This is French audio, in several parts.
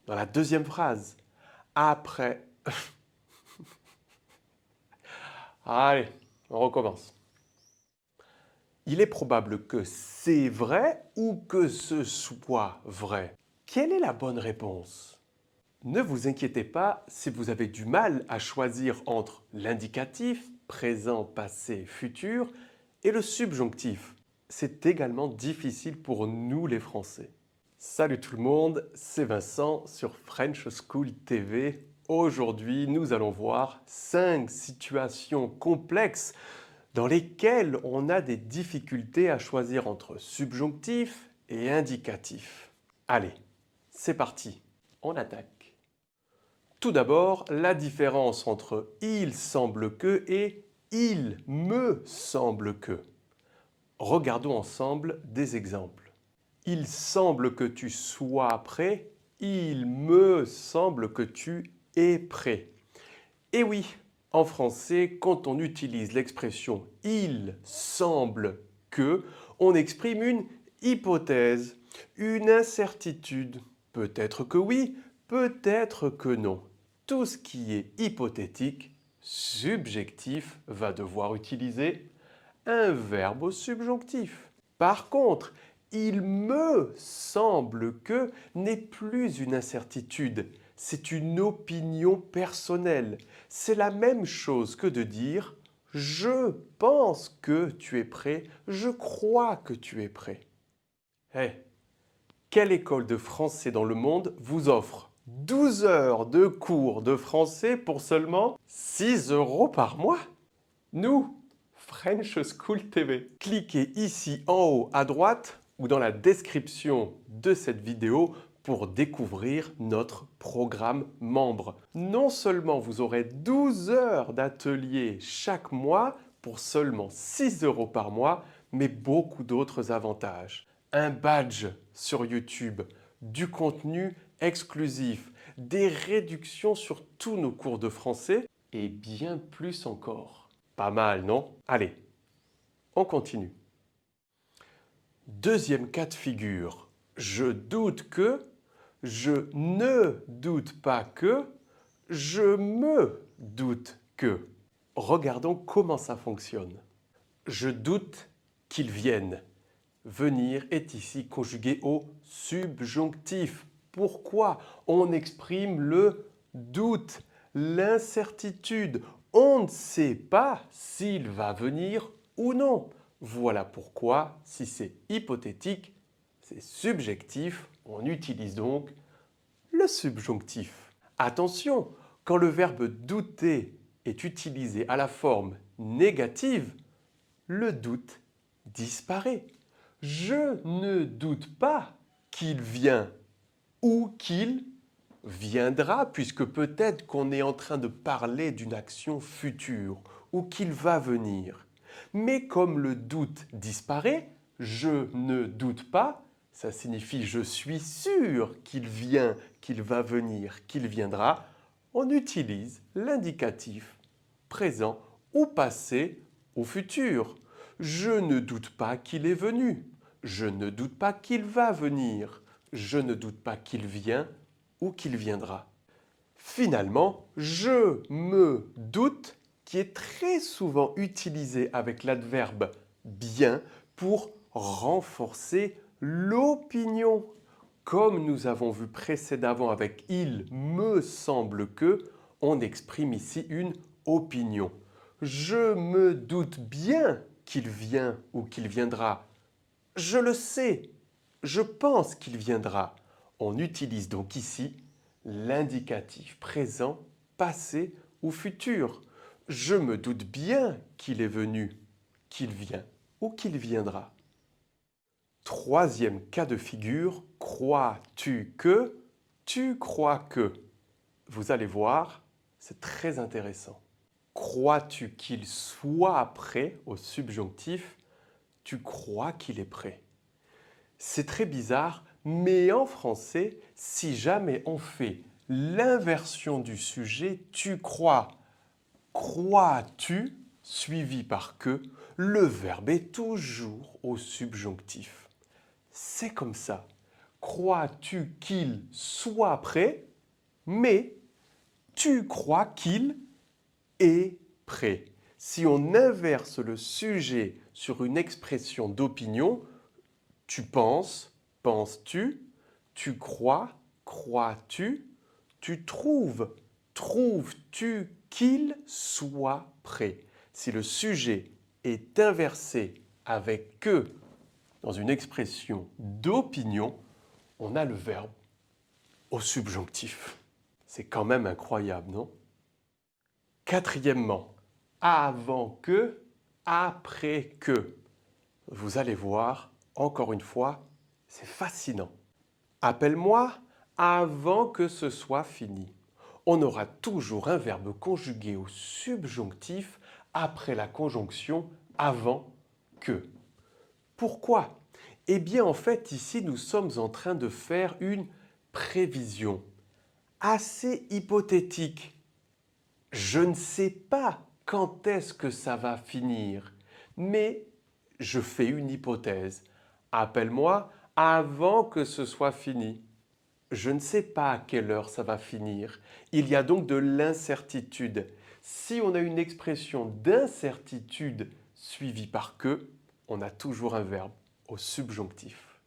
dans la deuxième phrase, après... Allez, on recommence. Il est probable que c'est vrai ou que ce soit vrai. Quelle est la bonne réponse? Ne vous inquiétez pas si vous avez du mal à choisir entre l'indicatif, présent, passé, futur, et le subjonctif. C'est également difficile pour nous les Français. Salut tout le monde, c'est Vincent sur French School TV. Aujourd'hui, nous allons voir 5 situations complexes dans lesquelles on a des difficultés à choisir entre subjonctif et indicatif. Allez, c'est parti, on attaque. Tout d'abord, la différence entre il semble que et il me semble que. Regardons ensemble des exemples. Il semble que tu sois prêt, il me semble que tu es prêt. Et oui, en français, quand on utilise l'expression il semble que, on exprime une hypothèse, une incertitude. Peut-être que oui, peut-être que non. Tout ce qui est hypothétique, subjectif, va devoir utiliser un verbe au subjonctif. Par contre, il me semble que n'est plus une incertitude, c'est une opinion personnelle. C'est la même chose que de dire je pense que tu es prêt, je crois que tu es prêt. Hey, quelle école de français dans le monde vous offre 12 heures de cours de français pour seulement 6 € par mois? Nous, French School TV. Cliquez ici en haut à droite ou dans la description de cette vidéo pour découvrir notre programme membre. Non seulement vous aurez 12 heures d'atelier chaque mois pour seulement 6 € par mois, mais beaucoup d'autres avantages. Un badge sur YouTube, du contenu exclusif, des réductions sur tous nos cours de français et bien plus encore. Pas mal, non? Allez, on continue. Deuxième cas de figure. Je doute que, je ne doute pas que, je me doute que. Regardons comment ça fonctionne. Je doute qu'il vienne. Venir est ici conjugué au subjonctif. Pourquoi? On exprime le doute, l'incertitude. On ne sait pas s'il va venir ou non. Voilà pourquoi, si c'est hypothétique, c'est subjectif, on utilise donc le subjonctif. Attention, quand le verbe douter est utilisé à la forme négative, le doute disparaît. Je ne doute pas qu'il vient ou qu'il viendra, puisque peut-être qu'on est en train de parler d'une action future ou qu'il va venir. Mais comme le doute disparaît, je ne doute pas, ça signifie je suis sûr qu'il vient, qu'il va venir, qu'il viendra, on utilise l'indicatif présent ou passé ou futur. Je ne doute pas qu'il est venu. Je ne doute pas qu'il va venir. Je ne doute pas qu'il vient ou qu'il viendra. Finalement, je me doute, qui est très souvent utilisé avec l'adverbe bien pour renforcer l'opinion. Comme nous avons vu précédemment avec il me semble que, on exprime ici une opinion. Je me doute bien qu'il vient ou qu'il viendra. Je le sais. Je pense qu'il viendra. On utilise donc ici l'indicatif présent, passé ou futur. Je me doute bien qu'il est venu, qu'il vient ou qu'il viendra. Troisième cas de figure, crois-tu que, tu crois que. Vous allez voir, c'est très intéressant. Crois-tu qu'il soit prêt au subjonctif? Tu crois qu'il est prêt. C'est très bizarre, mais en français, si jamais on fait l'inversion du sujet, tu crois, crois-tu, suivi par que, le verbe est toujours au subjonctif. C'est comme ça. crois-tu qu'il soit prêt, mais tu crois qu'il est prêt. Si on inverse le sujet sur une expression d'opinion, tu penses, penses-tu, tu crois, crois-tu, tu trouves, trouves-tu qu'il soit prêt. Si le sujet est inversé avec que dans une expression d'opinion, on a le verbe au subjonctif. C'est quand même incroyable, non? Quatrièmement, avant que, après que. Vous allez voir, encore une fois, c'est fascinant. Appelle-moi avant que ce soit fini. On aura toujours un verbe conjugué au subjonctif après la conjonction avant que. Pourquoi? Eh bien, en fait, ici, nous sommes en train de faire une prévision assez hypothétique. Je ne sais pas quand est-ce que ça va finir, mais je fais une hypothèse. Appelle-moi avant que ce soit fini. Je ne sais pas à quelle heure ça va finir. Il y a donc de l'incertitude. Si on a une expression d'incertitude suivie par que, on a toujours un verbe au subjonctif.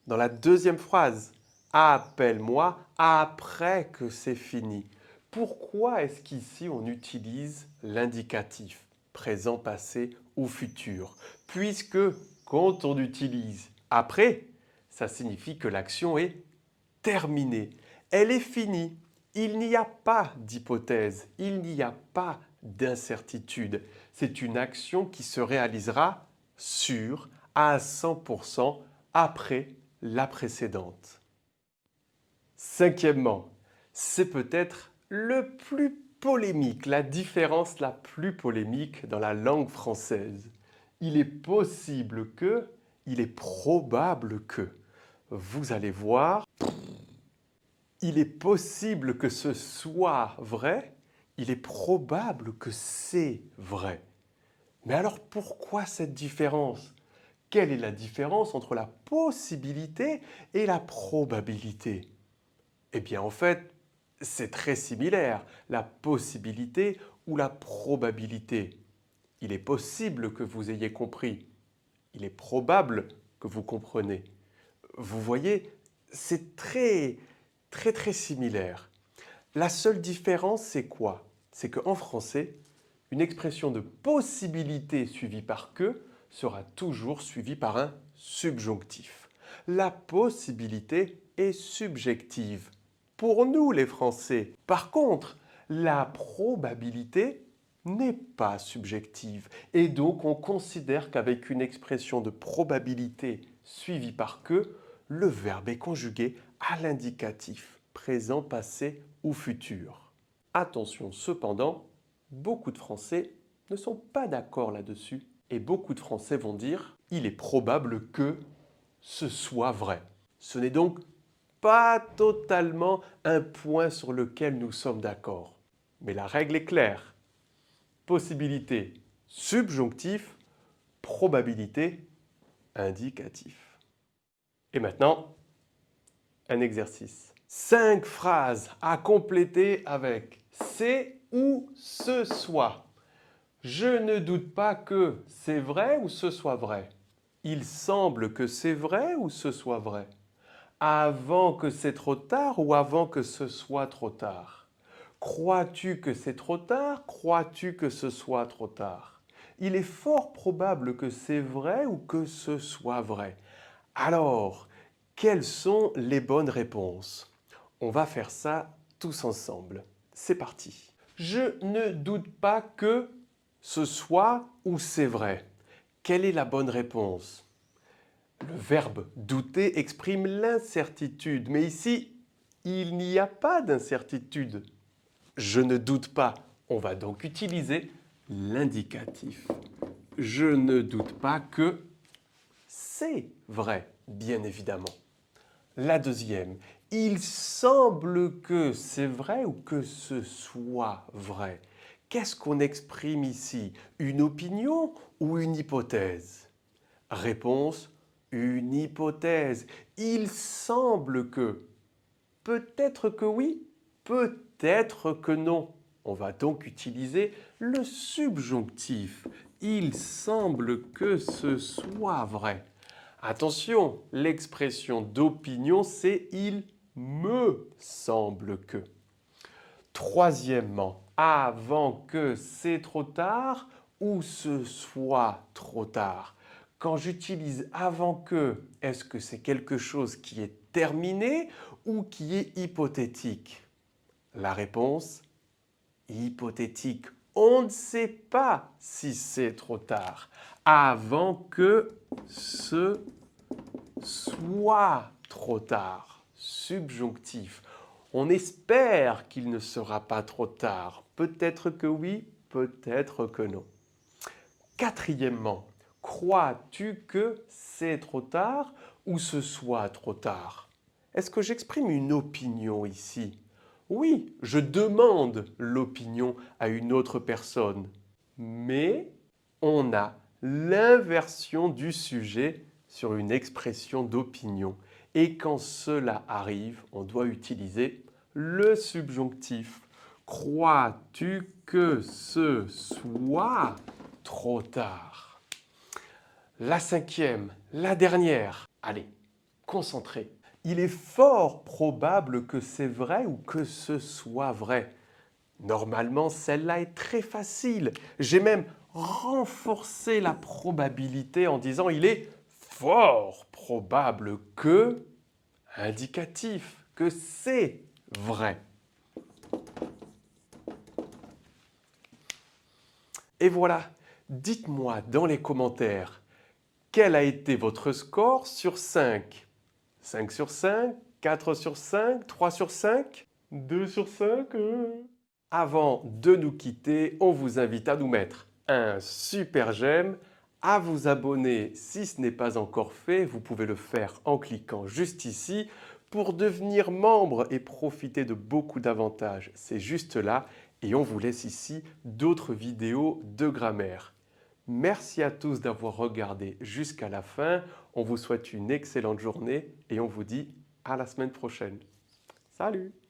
Dans la deuxième phrase, appelle-moi après que c'est fini. Pourquoi est-ce qu'ici on utilise l'indicatif présent, passé ou futur? Puisque quand on utilise après, ça signifie que l'action est terminée. Elle est finie. Il n'y a pas d'hypothèse, il n'y a pas d'incertitude. C'est une action qui se réalisera sûre à 100% après la précédente. Cinquièmement, c'est peut-être le plus polémique, la différence la plus polémique dans la langue française. Il est possible que, il est probable que. Vous allez voir, il est possible que ce soit vrai, il est probable que c'est vrai. Mais alors pourquoi cette différence? Quelle est la différence entre la possibilité et la probabilité? Eh bien en fait, c'est très similaire, la possibilité ou la probabilité. Il est possible que vous ayez compris. Il est probable que vous comprenez. Vous voyez, c'est très similaire. La seule différence, c'est quoi? C'est qu'en français, une expression de possibilité suivie par que sera toujours suivie par un subjonctif. La possibilité est subjective pour nous les Français. Par contre, la probabilité n'est pas subjective et donc on considère qu'avec une expression de probabilité suivie par que, le verbe est conjugué à l'indicatif, présent, passé ou futur. Attention cependant, beaucoup de Français ne sont pas d'accord là-dessus et beaucoup de Français vont dire « il est probable que ce soit vrai ». Ce n'est donc pas totalement un point sur lequel nous sommes d'accord. Mais la règle est claire. Possibilité subjonctif, probabilité indicatif. Et maintenant, un exercice. 5 phrases à compléter avec c'est ou ce soit. Je ne doute pas que c'est vrai ou ce soit vrai. Il semble que c'est vrai ou ce soit vrai. Avant que c'est trop tard ou avant que ce soit trop tard. Crois-tu que c'est trop tard? Crois-tu que ce soit trop tard? Il est fort probable que c'est vrai ou que ce soit vrai. Alors, quelles sont les bonnes réponses? On va faire ça tous ensemble. C'est parti. Je ne doute pas que ce soit ou c'est vrai. Quelle est la bonne réponse? Le verbe douter exprime l'incertitude, mais ici, il n'y a pas d'incertitude. Je ne doute pas. On va donc utiliser l'indicatif. Je ne doute pas que c'est vrai, bien évidemment. La deuxième, il semble que c'est vrai ou que ce soit vrai. Qu'est-ce qu'on exprime ici? Une opinion ou une hypothèse? Réponse, une hypothèse. Il semble que. Peut-être que oui, peut-être que non. On va donc utiliser le subjonctif. Il semble que ce soit vrai. Attention, l'expression d'opinion, c'est il me semble que. Troisièmement, avant que c'est trop tard ou ce soit trop tard. Quand j'utilise avant que, est-ce que c'est quelque chose qui est terminé ou qui est hypothétique? La réponse, hypothétique. On ne sait pas si c'est trop tard. Avant que ce soit trop tard. Subjonctif. On espère qu'il ne sera pas trop tard. Peut-être que oui, peut-être que non. Quatrièmement, crois-tu que c'est trop tard ou ce soit trop tard? Est-ce que j'exprime une opinion ici? Oui, je demande l'opinion à une autre personne. Mais on a l'inversion du sujet sur une expression d'opinion. Et quand cela arrive, on doit utiliser le subjonctif. Crois-tu que ce soit trop tard? La cinquième, la dernière. Allez, concentrez. Il est fort probable que c'est vrai ou que ce soit vrai. Normalement, celle-là est très facile. J'ai même renforcé la probabilité en disant il est fort probable que, indicatif, que c'est vrai. Et voilà, dites-moi dans les commentaires, quel a été votre score sur 5? 5 sur 5, 4 sur 5, 3 sur 5, 2 sur 5 Avant de nous quitter, on vous invite à nous mettre un super j'aime, à vous abonner si ce n'est pas encore fait. Vous pouvez le faire en cliquant juste ici pour devenir membre et profiter de beaucoup d'avantages. C'est juste là et on vous laisse ici d'autres vidéos de grammaire. Merci à tous d'avoir regardé jusqu'à la fin. On vous souhaite une excellente journée et on vous dit à la semaine prochaine. Salut!